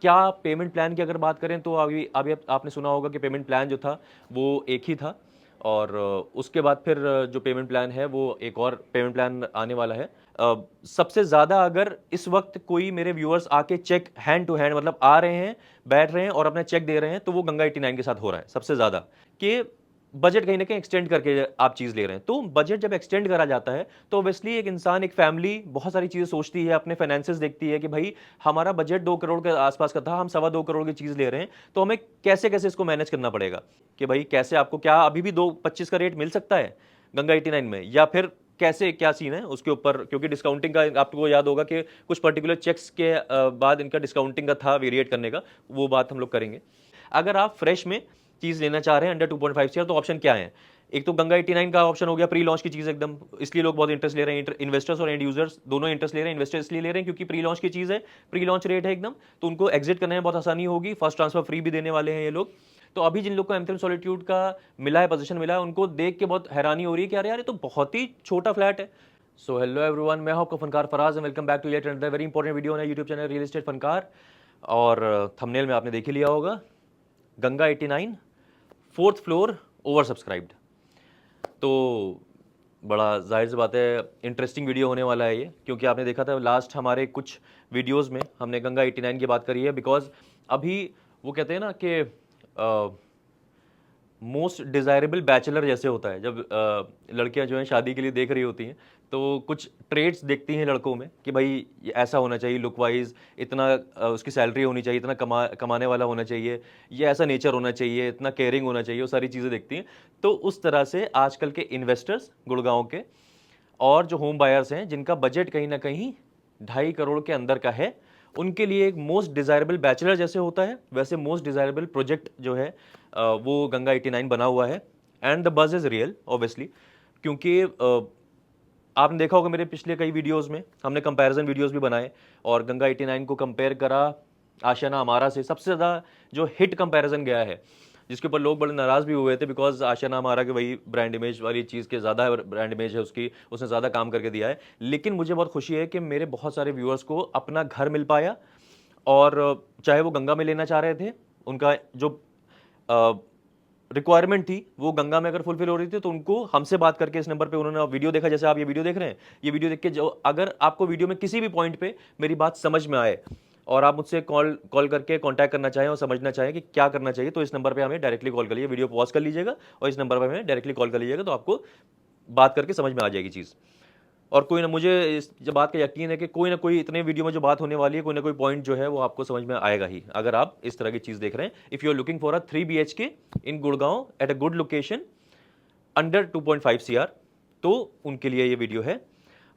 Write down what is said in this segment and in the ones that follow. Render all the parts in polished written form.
क्या payment plan की अगर बात करें तो अभी अभी आपने सुना होगा कि पेमेंट प्लान जो था वो एक ही था, और उसके बाद फिर जो पेमेंट प्लान है वो एक और पेमेंट प्लान आने वाला है। सबसे ज़्यादा अगर इस वक्त कोई मेरे व्यूअर्स आके चेक हैंड टू हैंड मतलब आ रहे हैं, बैठ रहे हैं और अपना चेक दे रहे हैं, तो वो गंगा 89 के साथ हो रहा है सबसे ज़्यादा। कि बजट कहीं ना कहीं एक्सटेंड करके आप चीज़ ले रहे हैं, तो बजट जब एक्सटेंड करा जाता है तो ऑब्वियसली एक इंसान, एक फैमिली बहुत सारी चीज़ें सोचती है, अपने फाइनेंसेस देखती है कि भाई हमारा बजट 2 करोड़ के आसपास का था, हम 2.25 करोड़ की चीज़ ले रहे हैं, तो हमें कैसे कैसे इसको मैनेज करना पड़ेगा। कि भाई कैसे आपको, क्या अभी भी 2.25 का रेट मिल सकता है गंगा 89 में, या फिर कैसे क्या सीन है उसके ऊपर, क्योंकि डिस्काउंटिंग का आपको याद होगा कि कुछ पर्टिकुलर चेक्स के बाद इनका डिस्काउंटिंग का था वेरिएट करने का, वो बात हम लोग करेंगे। अगर आप फ्रेश में चीज़ लेना चाह रहे हैं अंडर 2.5 सीआर, तो ऑप्शन क्या है? एक तो गंगा 89 का ऑप्शन हो गया प्री लॉन्च की चीज़ एकदम, इसलिए लोग बहुत इंटरेस्ट ले रहे हैं, इन्वेस्टर्स और एंड यूजर्स दोनों इंटरेस्ट ले रहे हैं। इन्वेस्टर्स इसलिए ले रहे हैं क्योंकि प्री लॉन्च की चीज़ है, प्री लॉन्च रेट है एकदम, तो उनको एग्जिट करने में बहुत आसानी होगी, फर्स्ट ट्रांसफर फ्री भी देने वाले हैं ये लोग। तो अभी जिन लोग को एम3 सॉलिट्यूड का मिला है, पोजीशन मिला है, उनको देख के बहुत हैरानी हो रही है कि यार यार ये तो बहुत ही छोटा फ्लैट है। सो हेलो एवरीवन, मैं हूं आपका Funkar Faraz and welcome back to yet another very important video on YouTube channel real estate Funkar. और थंबनेल में आपने देख ही लिया होगा, Ganga 89 fourth floor oversubscribed. तो बड़ा जाहिर सी बात है इंटरेस्टिंग वीडियो होने वाला है ये, क्योंकि आपने देखा था लास्ट हमारे कुछ वीडियोस में हमने गंगा 89 की बात करी है, बिकॉज अभी वो कहते हैं ना कि मोस्ट डिज़ायरेबल बैचलर जैसे होता है, जब लड़कियां जो हैं शादी के लिए देख रही होती हैं, तो कुछ ट्रेड्स देखती हैं लड़कों में कि भाई ये ऐसा होना चाहिए, लुक वाइज इतना उसकी सैलरी होनी चाहिए, इतना कमाने वाला होना चाहिए, ये ऐसा नेचर होना चाहिए, इतना केयरिंग होना चाहिए, वो सारी चीज़ें देखती हैं। तो उस तरह से आजकल के इन्वेस्टर्स गुड़गांव के और जो होम बायर्स हैं जिनका बजट कहीं ना कहीं 2.5 करोड़ के अंदर का है, उनके लिए एक मोस्ट डिज़ायरेबल बैचलर जैसे होता है, वैसे मोस्ट डिज़ायरेबल प्रोजेक्ट जो है वो गंगा 89 बना हुआ है। एंड द बज इज़ रियल ऑब्वियसली, क्योंकि आपने देखा होगा मेरे पिछले कई वीडियोस में हमने कंपैरिजन वीडियोस भी बनाए, और गंगा 89 को कंपेयर करा आशियाना अमारा से। सबसे ज़्यादा जो हिट कंपैरिजन गया है, जिसके ऊपर लोग बड़े नाराज़ भी हुए थे, बिकॉज आशियाना अमारा के वही ब्रांड इमेज वाली चीज़ के ज़्यादा ब्रांड इमेज है उसकी, उसने ज़्यादा काम करके दिया है। लेकिन मुझे बहुत खुशी है कि मेरे बहुत सारे व्यूअर्स को अपना घर मिल पाया, और चाहे वो गंगा में लेना चाह रहे थे, उनका जो रिक्वायरमेंट थी वो गंगा में अगर फुलफिल हो रही थी, तो उनको हमसे बात करके इस नंबर पे उन्होंने वीडियो देखा, जैसे आप ये वीडियो देख रहे हैं, ये वीडियो देख के जो अगर आपको वीडियो में किसी भी पॉइंट पे मेरी बात समझ में आए और आप मुझसे कॉल कॉल करके कांटेक्ट करना चाहें और समझना चाहें कि क्या करना चाहिए, तो इस नंबर पे हमें डायरेक्टली कॉल कर लीजिए, वीडियो पॉज कर लीजिएगा और इस नंबर पर हमें डायरेक्टली कॉल कर लीजिएगा, तो आपको बात करके समझ में आ जाएगी चीज़। और कोई ना, मुझे इस जब बात का यकीन है कि कोई ना कोई इतने वीडियो में जो बात होने वाली है, कोई ना कोई पॉइंट जो है वो आपको समझ में आएगा ही, अगर आप इस तरह की चीज़ देख रहे हैं। If you are looking for a 3 BHK in Gurgaon at a good location under 2.5 CR, तो उनके लिए ये वीडियो है।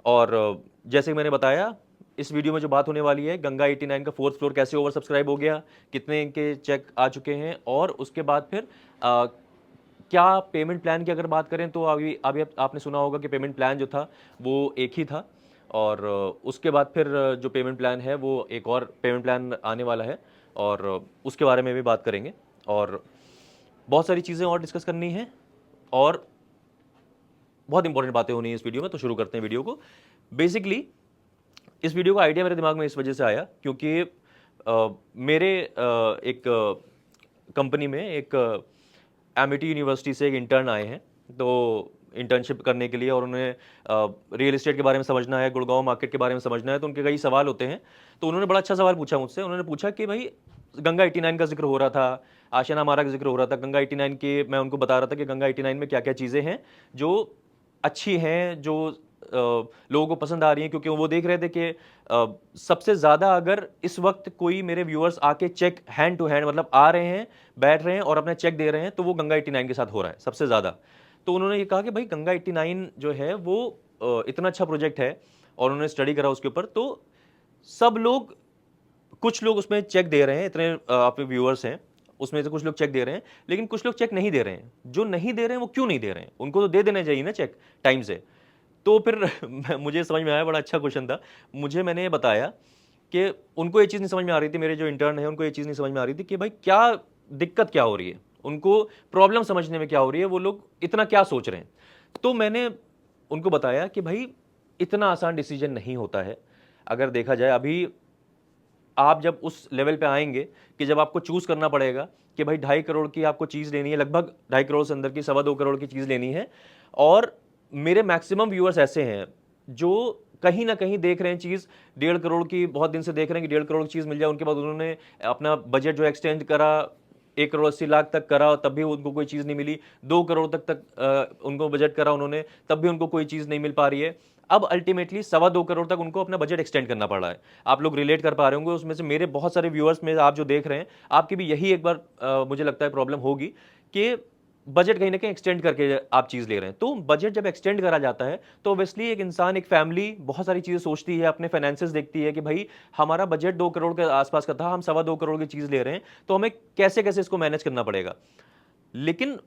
और जैसे मैंने बताया, इस वीडियो में जो बात होने वाली है, गंगा 89 का फोर्थ फ्लोर कैसे ओवर सब्सक्राइब हो गया, कितने इनके चेक आ चुके हैं, और उसके बाद फिर क्या पेमेंट प्लान की अगर बात करें तो अभी अभी आपने सुना होगा कि पेमेंट प्लान जो था वो एक ही था, और उसके बाद फिर जो पेमेंट प्लान है वो एक और पेमेंट प्लान आने वाला है, और उसके बारे में भी बात करेंगे। और बहुत सारी चीज़ें और डिस्कस करनी है, और बहुत इंपॉर्टेंट बातें होनी है इस वीडियो में। तो शुरू करते हैं वीडियो को। बेसिकली इस वीडियो का आइडिया मेरे दिमाग में इस वजह से आया क्योंकि मेरे एक कंपनी में एक एमिटी यूनिवर्सिटी से एक इंटर्न आए हैं, तो इंटर्नशिप करने के लिए, और उन्हें रियल एस्टेट के बारे में समझना है, गुड़गांव मार्केट के बारे में समझना है, तो उनके कई सवाल होते हैं। तो उन्होंने बड़ा अच्छा सवाल पूछा मुझसे। उन्होंने पूछा कि भाई गंगा 89 का जिक्र हो रहा था, आशियाना हमारा का जिक्र हो रहा था, गंगा 89 के मैं उनको बता रहा था कि गंगा 89 में क्या क्या चीज़ें हैं जो अच्छी हैं, जो लोगों को पसंद आ रही हैं, क्योंकि वो देख रहे थे कि सबसे ज़्यादा अगर इस वक्त कोई मेरे व्यूअर्स आके चेक हैंड टू हैंड मतलब आ रहे हैं, बैठ रहे हैं और अपना चेक दे रहे हैं, तो वो गंगा 89 के साथ हो रहा है सबसे ज़्यादा। तो उन्होंने ये कहा कि भाई गंगा 89 जो है वो इतना अच्छा प्रोजेक्ट है, और उन्होंने स्टडी करा उसके ऊपर, तो सब लोग, कुछ लोग उसमें चेक दे रहे हैं, इतने आपके व्यूअर्स हैं उसमें से कुछ लोग चेक दे रहे हैं, लेकिन कुछ लोग चेक नहीं दे रहे हैं। जो नहीं दे रहे हैं वो क्यों नहीं दे रहे हैं? उनको तो दे देना चाहिए ना चेक टाइम से। तो फिर मुझे समझ में आया, बड़ा अच्छा क्वेश्चन था। मुझे मैंने बताया कि उनको ये चीज़ नहीं समझ में आ रही थी, मेरे जो इंटर्न है उनको ये चीज़ नहीं समझ में आ रही थी कि भाई क्या दिक्कत क्या हो रही है, उनको प्रॉब्लम समझने में क्या हो रही है, वो लोग इतना क्या सोच रहे हैं। तो मैंने उनको बताया कि भाई इतना आसान डिसीजन नहीं होता है। अगर देखा जाए, अभी आप जब उस लेवल पे आएंगे कि जब आपको चूज करना पड़ेगा कि भाई 2.5 करोड़ की आपको चीज़ लेनी है, लगभग 2.5 करोड़ से अंदर की 2.25 करोड़ की चीज़ लेनी है, और मेरे मैक्सिमम व्यूअर्स ऐसे हैं जो कहीं ना कहीं देख रहे हैं चीज़ 1.5 करोड़ की, बहुत दिन से देख रहे हैं कि 1.5 करोड़ की चीज़ मिल जाए, उनके बाद उन्होंने अपना बजट जो एक्सटेंड करा 1 करोड़ 80 लाख तक करा, तब भी उनको कोई चीज़ नहीं मिली। 2 करोड़ तक उनको बजट करा उन्होंने, तब भी उनको कोई चीज़ नहीं मिल पा रही है। अब अल्टीमेटली 2.25 करोड़ तक उनको अपना बजट एक्सटेंड करना पड़ रहा है। आप लोग रिलेट कर पा रहे होंगे, उसमें से मेरे बहुत सारे व्यूअर्स में आप जो देख रहे हैं, आपकी भी यही एक बार मुझे लगता है प्रॉब्लम होगी कि बजट कहीं ना कहीं एक्सटेंड करके आप चीज़ ले रहे हैं। तो बजट जब एक्सटेंड करा जाता है तो ऑब्वियसली एक इंसान, एक फैमिली बहुत सारी चीज़ें सोचती है, अपने फाइनेंसेस देखती है कि भाई हमारा बजट 2 करोड़ के आसपास का था, हम 2.25 करोड़ की चीज़ ले रहे हैं, तो हमें कैसे कैसे इसको मैनेज करना पड़ेगा। लेकिन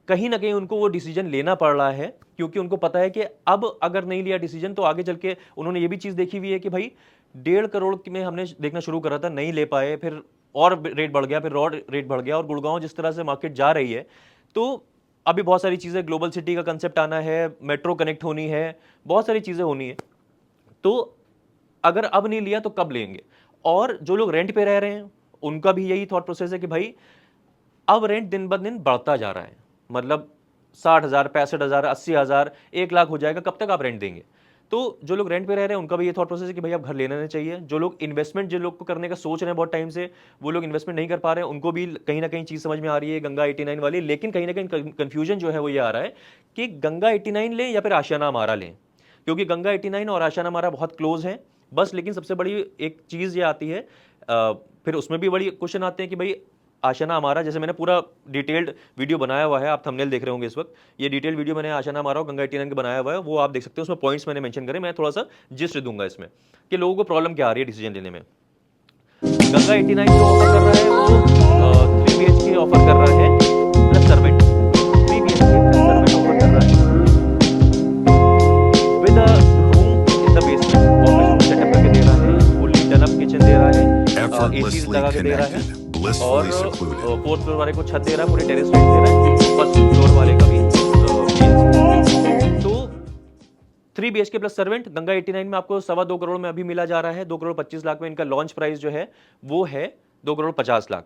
कहीं ना कहीं उनको वो डिसीजन लेना पड़ रहा है, क्योंकि उनको पता है कि अब अगर नहीं लिया डिसीजन तो आगे चल के, उन्होंने ये भी चीज़ देखी हुई है कि भाई 1.5 करोड़ में हमने देखना शुरू करा था, नहीं ले पाए, फिर और रेट बढ़ गया, फिर और रेट बढ़ गया, और गुड़गांव जिस तरह से मार्केट जा रही है, तो अभी बहुत सारी चीज़ें, ग्लोबल सिटी का कंसेप्ट आना है, मेट्रो कनेक्ट होनी है, बहुत सारी चीज़ें होनी है। तो अगर अब नहीं लिया तो कब लेंगे। और जो लोग रेंट पे रह रहे हैं उनका भी यही थॉट प्रोसेस है कि भाई अब रेंट दिन ब दिन बढ़ता जा रहा है, मतलब 60,000, 65,000, 80,000, 1 लाख हो जाएगा, कब तक आप रेंट देंगे। तो जो लोग रेंट पे रह रहे हैं उनका भी ये थॉट प्रोसेस है कि भाई अब घर ले लेना चाहिए। जो लोग इन्वेस्टमेंट, जो लोग को करने का सोच रहे हैं बहुत टाइम से, वो लोग इन्वेस्टमेंट नहीं कर पा रहे हैं, उनको भी कहीं ना कहीं चीज़ समझ में आ रही है गंगा 89 वाली। लेकिन कहीं ना कहीं कंफ्यूजन जो है वो ये आ रहा है कि गंगा 89 लें या फिर आशियाना अमारा लें, क्योंकि गंगा 89 और आशियाना अमारा बहुत क्लोज हैं बस। लेकिन सबसे बड़ी एक चीज़ ये आती है, फिर उसमें भी बड़ी क्वेश्चन आते हैं कि भाई आशियाना अमारा, जैसे मैंने पूरा डिटेल्ड वीडियो बनाया हुआ है, आप थंबनेल देख रहे होंगे इस वक्त, ये डिटेल वीडियो मैंने आशियाना अमारा और गंगा 89 का बनाया हुआ है, वो आप देख सकते हो, उसमें पॉइंट्स मैंने मेंशन करे। मैं थोड़ा सा जिस्ट दूंगा इसमें कि लोगों को प्रॉब्लम क्या आ रही है डिसीजन लेने में। गंगा 89 जो ऑफर कर रहा है वो 3 BHK ऑफर कर रहा है plus servant, 3 BHK plus servant offer कर रहा है with a room in the basement, office room setup करके दे रहा है, फुल्ली डन अप किचन दे रहा है, एसी लगा के दे रहा है, और 4th फ्लोर वाले को छत दे रहा है, पूरे टेरेस लाइट दे रहा है, 1st फ्लोर वाले का भी तो 3 BHK प्लस सर्वेंट गंगा 89 में आपको 2.25 करोड़ में अभी मिला जा रहा है। 2,25,00,000 में इनका लॉन्च प्राइस जो है वो है 2,50,00,000।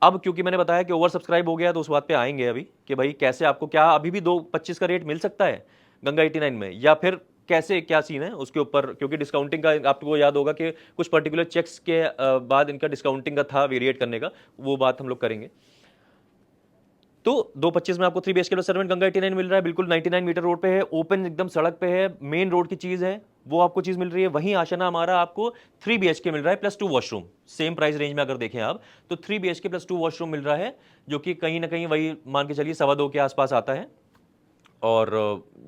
अब क्योंकि मैंने बताया कि ओवर सब्सक्राइब हो गया, तो उस बात पे आएंगे अभी कि भाई कैसे आपको, क्या अभी भी 2,25 का रेट मिल सकता है गंगा 89 में, या फिर कैसे, क्या सीन है उसके ऊपर। क्योंकि डिस्काउंटिंग का आपको याद होगा कि कुछ पर्टिकुलर चेक्स के बाद इनका डिस्काउंटिंग का था, वेरिएट करने का, वो बात हम लोग करेंगे। तो 2,25 में आपको 3 BHK प्लस सर्वेंट गंगा 89 मिल रहा है, बिल्कुल 99 मीटर रोड पे है, ओपन एकदम सड़क पे है, मेन रोड की चीज है, वो आपको चीज मिल रही है। वहीं आशियाना हमारा आपको 3 BHK मिल रहा है plus 2 washroom, same price range में अगर देखें आप तो 3 BHK प्लस 2 वॉशरूम मिल रहा है, जो कि कहीं ना कहीं वही मान के चलिए 2.25 के आसपास आता है। और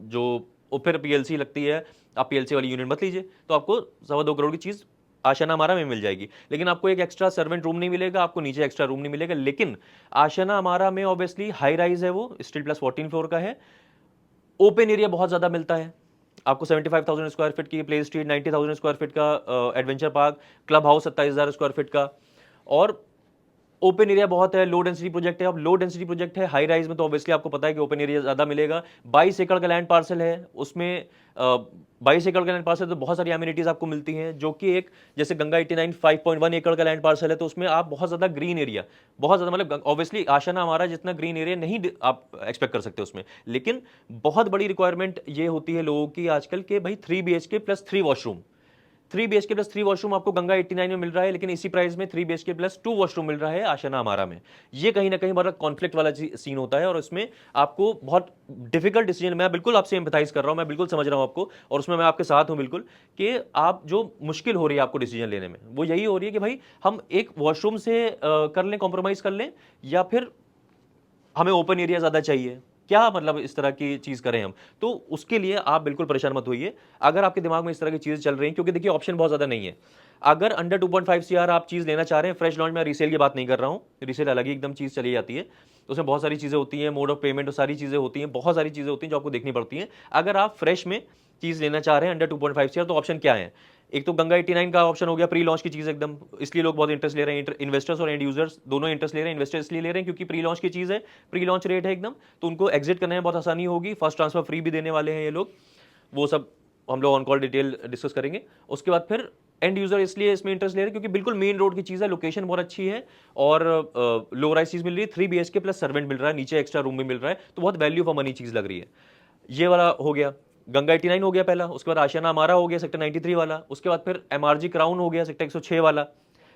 जो फिर PLC लगती है, आप PLC वाली यूनिट मत लीजिए, तो आपको 2.25 करोड़ की चीज आशियाना हमारा में मिल जाएगी। लेकिन आपको एक एक्स्ट्रा सर्वेंट रूम नहीं मिलेगा, आपको नीचे एक्स्ट्रा रूम नहीं मिलेगा। लेकिन आशियाना हमारा में ऑब्वियसली हाई राइज है, वो स्टील प्लस 14 फ्लोर का है, ओपन एरिया बहुत ज्यादा मिलता है आपको। 75,000 स्क्वायर फीट की प्ले स्ट्रीट, 90,000 स्क्वायर फीट का adventure park, club house 27,000 square feet का, और ओपन एरिया बहुत है। लो डेंसिटी प्रोजेक्ट है, अब लो डेंसिटी प्रोजेक्ट है, हाई राइज में तो ऑब्वियसली आपको पता है कि ओपन एरिया ज्यादा मिलेगा। 22 एकड़ का लैंड पार्सल है, उसमें 22 एकड़ का लैंड पार्सल तो बहुत सारी एमिनिटीज आपको मिलती हैं, जो कि एक जैसे गंगा 89 5.1 एकड़ का लैंड पार्सल है, तो उसमें आप बहुत ज्यादा ग्रीन एरिया, बहुत ज्यादा, मतलब ऑब्वियसली आशियाना हमारा जितना ग्रीन एरिया नहीं आप एक्सपेक्ट कर सकते उसमें। लेकिन बहुत बड़ी रिक्वायरमेंट ये होती है लोगों की आजकल के भाई 3 BHK plus 3 washroom, 3 BHK plus 3 washroom आपको गंगा 89 में मिल रहा है, लेकिन इसी प्राइस में 3 BHK प्लस 2 वॉशरूम मिल रहा है आशियाना हमारा में। ये कहीं ना कहीं बड़ा कॉन्फ्लिक्ट वाला सीन होता है, और उसमें आपको बहुत डिफिकल्ट डिसीजन, मैं बिल्कुल आपसे एम्पैथाइज कर रहा हूं, मैं बिल्कुल समझ रहा हूं आपको, और उसमें मैं आपके साथ हूं बिल्कुल, कि आप जो मुश्किल हो रही है आपको डिसीजन लेने में, वो यही हो रही है कि भाई हम एक वॉशरूम से कर लें, कॉम्प्रोमाइज कर लें, या फिर हमें ओपन एरिया ज्यादा चाहिए, क्या मतलब इस तरह की चीज करें हम। तो उसके लिए आप बिल्कुल परेशान मत होइए अगर आपके दिमाग में इस तरह की चीज चल रही है, क्योंकि देखिए ऑप्शन बहुत ज्यादा नहीं है। अगर अंडर 2.5 CR आप चीज लेना चाह रहे हैं, फ्रेश लॉन्च में, रीसेल की बात नहीं कर रहा हूं, रीसेल अलग ही एकदम चीज चली जाती है, तो उसमें बहुत सारी चीजें होती हैं, मोड ऑफ पेमेंट और सारी चीजें होती हैं, बहुत सारी चीजें होती हैं जो आपको देखनी पड़ती हैं। अगर आप फ्रेश में चीज लेना चाह रहे हैं अंडर 2.5 CR, तो ऑप्शन क्या है। एक तो गंगा 89 का ऑप्शन हो गया, प्री लॉन्च की चीज एकदम, इसलिए लोग बहुत इंटरेस्ट ले रहे हैं, इन्वेस्टर्स और एंड यूजर्स दोनों इंटरेस्ट ले रहे हैं। इन्वेस्टर इसलिए ले रहे हैं क्योंकि प्री लॉन्च की चीज है, प्री लॉन्च रेट है एकदम, तो उनको एग्जिट करने में बहुत आसानी होगी, फर्स्ट ट्रांसफर फ्री भी देने वाले हैं ये लोग, वो सब हम लोग ऑन कॉल डिटेल डिस्कस करेंगे। उसके बाद फिर एंड यूजर इसलिए इसमें इंटरेस्ट ले रहे हैं क्योंकि बिल्कुल मेन रोड की चीज़ है, लोकेशन बहुत अच्छी है और लो राइस चीज़ मिल रही है, 3 BHK प्लस सर्वेंट मिल रहा है, नीचे एक्स्ट्रा रूम भी मिल रहा है, तो बहुत वैल्यू फॉर मनी चीज़ लग रही है। ये वाला हो गया, गंगा 89 हो गया पहला, उसके बाद आशियाना हमारा हो गया सेक्टर 93 वाला, उसके बाद फिर MRG क्राउन हो गया सेक्टर 106 वाला,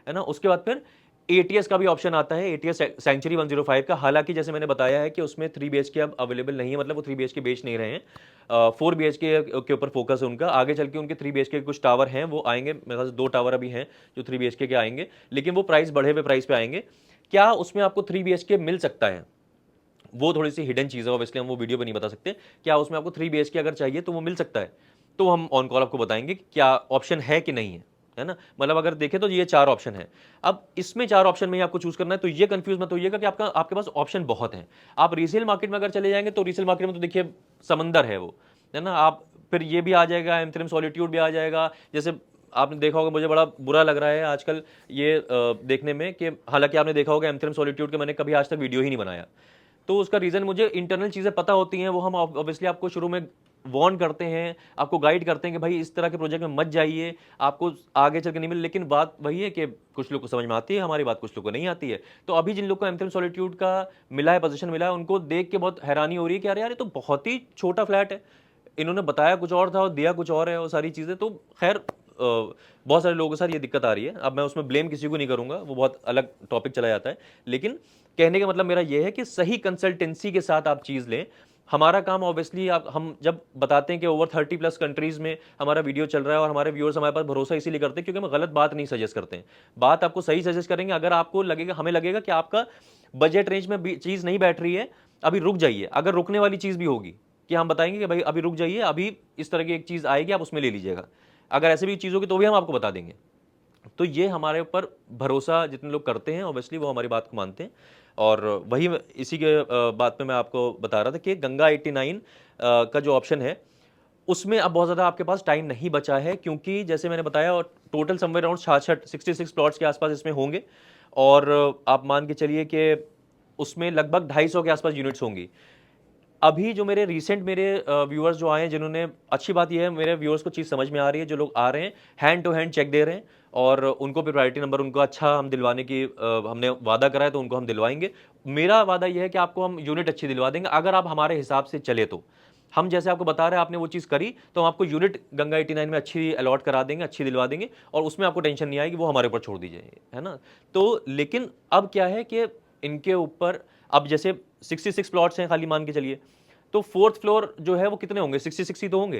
है ना। उसके बाद फिर ATS का भी ऑप्शन आता है, ATS सेंचुरी 105 का। हालांकि जैसे मैंने बताया है कि उसमें 3 BHK अब अवेलेबल नहीं है, मतलब वो 3 BHK बेच नहीं रहे हैं, 4 BHK के ऊपर फोकस है उनका। आगे चल के उनके 3 BHK के कुछ टावर हैं, वो आएंगे, मेरे ख्याल से 2 टावर अभी हैं जो 3 BHK के आएंगे, लेकिन वो प्राइस बढ़े हुए प्राइस पे आएंगे। क्या उसमें आपको 3 BHK मिल सकता है, वो थोड़ी सी हिडन चीज़ है, ऑब्वियसली हम वो वीडियो पे नहीं बता सकते। क्या उसमें आपको 3 BHK अगर चाहिए तो वो मिल सकता है, तो हम ऑन कॉल आपको बताएंगे कि क्या ऑप्शन है कि नहीं है ना। मतलब अगर देखें तो ये 4 ऑप्शन है। अब इसमें 4 ऑप्शन में ही आपको चूज करना है, तो ये कंफ्यूज मत होइएगा कि आपके पास ऑप्शन बहुत हैं। आप रीसेल मार्केट में अगर चले जाएंगे तो रीसेल मार्केट में तो देखिए समंदर है वो, है ना। आप फिर ये भी आ जाएगा, एमथ्रिम सॉलिट्यूड भी आ जाएगा। जैसे आपने देखा होगा, मुझे बड़ा बुरा लग रहा है आजकल ये देखने में कि हालांकि आपने देखा होगा एमथ्रिम सॉलिट्यूड के मैंने कभी आज तक वीडियो ही नहीं बनाया, तो उसका रीज़न मुझे इंटरनल चीज़ें पता होती हैं, वो हम ऑब्वियसली आपको शुरू में वार्न करते हैं, आपको गाइड करते हैं कि भाई इस तरह के प्रोजेक्ट में मत जाइए, आपको आगे चल के नहीं मिले। लेकिन बात वही है कि कुछ लोग को समझ में आती है हमारी बात, कुछ लोग को नहीं आती है। तो अभी जिन लोग को एमथ्रिम सॉलिट्यूड का मिला है, पोजीशन मिला है, उनको देख के बहुत हैरानी हो रही है कि अरे यार ये तो बहुत ही छोटा फ्लैट है, इन्होंने बताया कुछ और था और दिया कुछ और है, वो सारी चीज़ें। तो खैर बहुत सारे लोगों के साथ ये दिक्कत आ रही है। अब मैं उसमें ब्लेम किसी को नहीं करूंगा, वो बहुत अलग टॉपिक चला जाता है। लेकिन कहने का मतलब मेरा ये है कि सही कंसल्टेंसी के साथ आप चीज़ लें। हमारा काम ऑब्वियसली आप हम जब बताते हैं कि ओवर 30+ कंट्रीज में हमारा वीडियो चल रहा है और हमारे व्यूअर्स हमारे पास भरोसा इसीलिए करते हैं क्योंकि हम गलत बात नहीं सजेस्ट करते हैं, बात आपको सही सजेस्ट करेंगे। अगर आपको लगेगा, हमें लगेगा कि आपका बजट रेंज में चीज़ नहीं बैठ रही है, अभी रुक जाइए। अगर रुकने वाली चीज़ भी होगी कि हम बताएंगे कि भाई अभी रुक जाइए, अभी इस तरह की एक चीज़ आएगी, आप उसमें ले लीजिएगा, अगर ऐसी भी चीज़ होगी तो भी हम आपको बता देंगे। तो ये हमारे ऊपर भरोसा जितने लोग करते हैं ऑब्वियसली वो हमारी बात को मानते हैं। और वही इसी के बात में मैं आपको बता रहा था कि गंगा 89 का जो ऑप्शन है उसमें अब बहुत ज़्यादा आपके पास टाइम नहीं बचा है, क्योंकि जैसे मैंने बताया और टोटल समवेयर अराउंड 66 प्लॉट्स के आसपास इसमें होंगे। और आप मान के चलिए कि उसमें लगभग 250 के आसपास यूनिट्स होंगी। अभी जो मेरे रिसेंट मेरे व्यूअर्स जो आए हैं, जिन्होंने, अच्छी बात यह है मेरे व्यूअर्स को चीज़ समझ में आ रही है, जो लोग आ रहे हैं हैंड टू हैंड चेक दे रहे हैं और उनको भी प्रायोरिटी नंबर उनको अच्छा हम दिलवाने की हमने वादा करा है, तो उनको हम दिलवाएंगे। मेरा वादा यह है कि आपको हम यूनिट अच्छी दिलवा देंगे अगर आप हमारे हिसाब से चले तो। हम जैसे आपको बता रहे हैं आपने वो चीज़ करी तो हम आपको यूनिट गंगा 89 में अच्छी अलॉट करा देंगे, अच्छी दिलवा देंगे और उसमें आपको टेंशन नहीं आएगी, वो हमारे ऊपर छोड़ दीजिए, है ना। तो लेकिन अब क्या है कि इनके ऊपर अब जैसे 66 प्लॉट्स हैं खाली, मान के चलिए, तो 4th फ्लोर जो है वो कितने होंगे, 66 ही तो होंगे,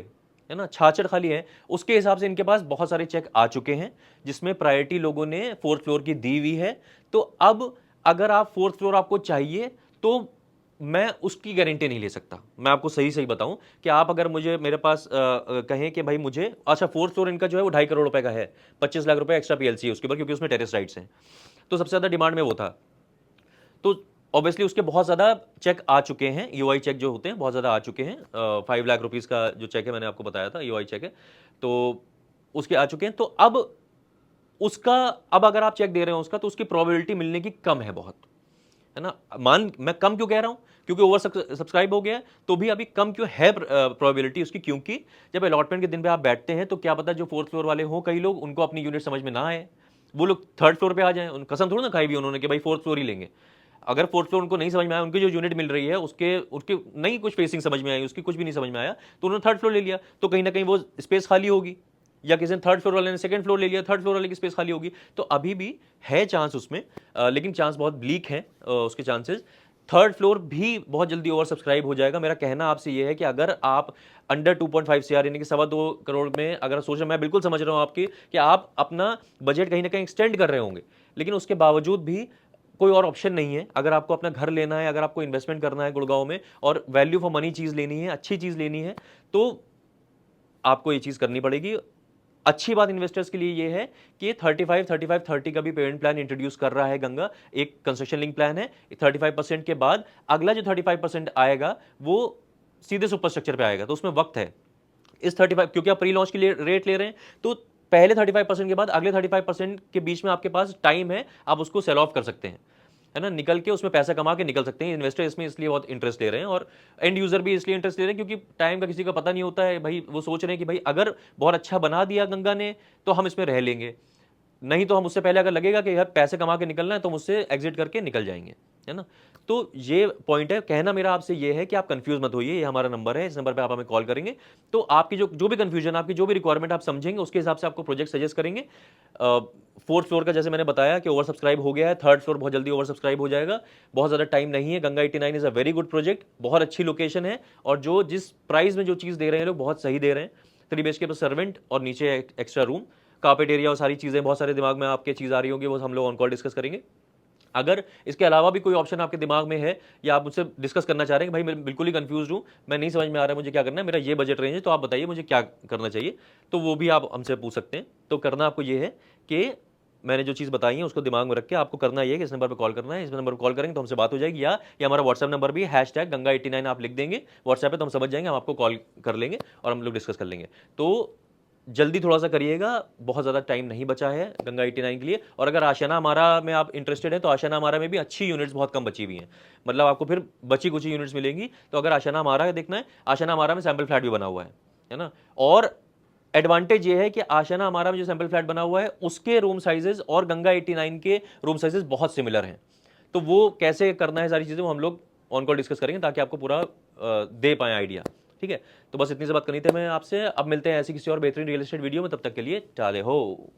है ना। 66 खाली है, उसके हिसाब से इनके पास बहुत सारे चेक आ चुके हैं जिसमें प्रायोरिटी लोगों ने 4th फ्लोर की दी हुई है। तो अब अगर आप 4th फ्लोर आपको चाहिए तो मैं उसकी गारंटी नहीं ले सकता। मैं आपको सही सही बताऊं कि आप अगर मुझे मेरे पास कहें कि भाई मुझे, अच्छा 4th फ्लोर इनका जो है वो 2.5 करोड़ रुपए का है, 25 लाख रुपए एक्स्ट्रा PLC है उसके ऊपर, क्योंकि उसमें टेरेस राइट्स हैं, तो सबसे ज्यादा डिमांड में वो था। तो ऑब्वियसली उसके बहुत ज़्यादा चेक आ चुके हैं, EOI चेक जो होते हैं बहुत ज़्यादा आ चुके हैं। 5 लाख रुपीज़ का जो चेक है मैंने आपको बताया था EOI चेक है, तो उसके आ चुके हैं। तो अब उसका, अब अगर आप चेक दे रहे हो उसका, तो उसकी प्रोबेबिलिटी मिलने की कम है बहुत, है ना। मैं कम क्यों कह रहा हूं, क्योंकि ओवर सब्सक्राइब हो गया है, तो भी अभी कम क्यों है प्रोबेबिलिटी उसकी, क्योंकि जब अलॉटमेंट के दिन पे आप बैठते हैं तो क्या पता जो 4th फ्लोर वाले हो, कई लोग उनको अपनी यूनिट समझ में ना आए, वो लोग 3rd फ्लोर पे आ जाएं, कसम थोड़ी ना खाई भी उन्होंने कि भाई 4th फ्लोर ही लेंगे। अगर 4th फ्लोर उनको नहीं समझ में आया, उनकी जो यूनिट मिल रही है उसके उसके नहीं कुछ फेसिंग समझ में आई, उसकी कुछ भी नहीं समझ में आया, तो उन्होंने 3rd फ्लोर ले लिया, तो कहीं ना कहीं वो स्पेस खाली होगी, या किसी ने 3rd फ्लोर वाले ने 2nd फ्लोर ले लिया, 3rd फ्लोर वाले की स्पेस खाली होगी। तो अभी भी है चांस उसमें, लेकिन चांस बहुत ब्लीक है उसके चांसेस। 3rd फ्लोर भी बहुत जल्दी ओवर सब्सक्राइब हो जाएगा। मेरा कहना आपसे ये है कि अगर आप अंडर 2.5 CR यानी कि 2.25 करोड़ में अगर सोच रहे, मैं बिल्कुल समझ रहा हूँ आपकी कि आप अपना बजट कहीं ना कहीं एक्सटेंड कर रहे होंगे, लेकिन उसके बावजूद भी कोई और ऑप्शन नहीं है। अगर आपको अपना घर लेना है, अगर आपको इन्वेस्टमेंट करना है गुड़गांव में और वैल्यू फॉर मनी चीज़ लेनी है, अच्छी चीज़ लेनी है, तो आपको ये चीज़ करनी पड़ेगी। अच्छी बात इन्वेस्टर्स के लिए ये है कि 35-35-30 का भी पेमेंट प्लान इंट्रोड्यूस कर रहा है गंगा, एक कंस्ट्रक्शन लिंक प्लान है। 35% के बाद अगला जो 35% आएगा वो सीधे सुपर स्ट्रक्चर पे आएगा, तो उसमें वक्त है। इस 35, क्योंकि आप प्री लॉन्च के लिए रेट ले रहे हैं, तो पहले 35% के बाद अगले 35% के बीच में आपके पास टाइम है, आप उसको सेल ऑफ कर सकते हैं, है ना, निकल के उसमें पैसा कमा के निकल सकते हैं। इन्वेस्टर इसमें इसलिए बहुत इंटरेस्ट ले रहे हैं और एंड यूजर भी इसलिए इंटरेस्ट ले रहे हैं क्योंकि टाइम का किसी का पता नहीं होता है भाई। वो सोच रहे हैं कि भाई अगर बहुत अच्छा बना दिया गंगा ने तो हम इसमें रह लेंगे, नहीं तो हम उससे पहले अगर लगेगा कि यार पैसे कमा के निकलना है तो हम उससे एग्जिट करके निकल जाएंगे, है ना। तो ये पॉइंट है। कहना मेरा आपसे ये है कि आप कंफ्यूज मत होइए, ये हमारा नंबर है, इस नंबर पे आप हमें कॉल करेंगे तो आपकी जो जो भी कंफ्यूजन, आपकी जो भी रिक्वायरमेंट आप समझेंगे, उसके हिसाब से आपको प्रोजेक्ट सजेस्ट करेंगे। फोर्थ फ्लोर का जैसे मैंने बताया कि ओवर सब्सक्राइब हो गया है, थर्ड फ्लोर बहुत जल्दी ओवर सब्सक्राइब हो जाएगा, बहुत ज़्यादा टाइम नहीं है। Ganga 89 is a very good project, बहुत अच्छी लोकेशन है और जो जिस प्राइस में जो चीज़ दे रहे हैं लोग बहुत सही दे रहे हैं। 3 BHK पर सर्वेंट और नीचे एक्स्ट्रा रूम, कार्पेट एरिया और सारी चीज़ें, बहुत सारे दिमाग में आपके चीज़ आ रही होंगी, वो हम लोग ऑन कॉल डिस्कस करेंगे। अगर इसके अलावा भी कोई ऑप्शन आपके दिमाग में है या आप मुझसे डिस्कस करना चाह रहे हैं कि भाई मैं बिल्कुल ही कंफ्यूज हूँ, मैं नहीं समझ में आ रहा है मुझे क्या करना है, मेरा ये बजट रेंज है, तो आप बताइए मुझे क्या करना चाहिए, तो वो भी आप हमसे पूछ सकते हैं। तो करना आपको ये है कि मैंने जो चीज़ बताई है उसको दिमाग में रख के आपको करना ये है कि इस नंबर पर कॉल करना है, इस नंबर पर कॉल करेंगे तो हमसे बात हो जाएगी। या ये हमारा व्हाट्सएप नंबर भी है, #गंगा89 आप लिख देंगे व्हाट्सएप पे तो हम समझ जाएंगे, हम आपको कॉल कर लेंगे और हम लोग डिस्कस कर लेंगे। तो जल्दी थोड़ा सा करिएगा, बहुत ज़्यादा टाइम नहीं बचा है गंगा 89 के लिए। और अगर आशियाना हमारा में आप इंटरेस्टेड हैं तो आशियाना हमारा में भी अच्छी यूनिट्स बहुत कम बची हुई हैं, मतलब आपको फिर बची कुछ यूनिट्स मिलेंगी। तो अगर आशियाना हमारा देखना है, आशियाना हमारा में सैम्पल फ्लैट भी बना हुआ है ना। और एडवांटेज ये है कि आशियाना हमारा में जो सैम्पल फ्लैट बना हुआ है उसके रूम साइजेस और गंगा 89 के रूम साइजेस बहुत सिमिलर हैं। तो वो कैसे करना है सारी चीज़ें वो हम लोग ऑन कॉल डिस्कस करेंगे ताकि आपको पूरा दे पाए आइडिया। ठीक है, तो बस इतनी सी बात करनी थी मैं आपसे। अब मिलते हैं ऐसी किसी और बेहतरीन रियल एस्टेट वीडियो में, तब तक के लिए टाले हो।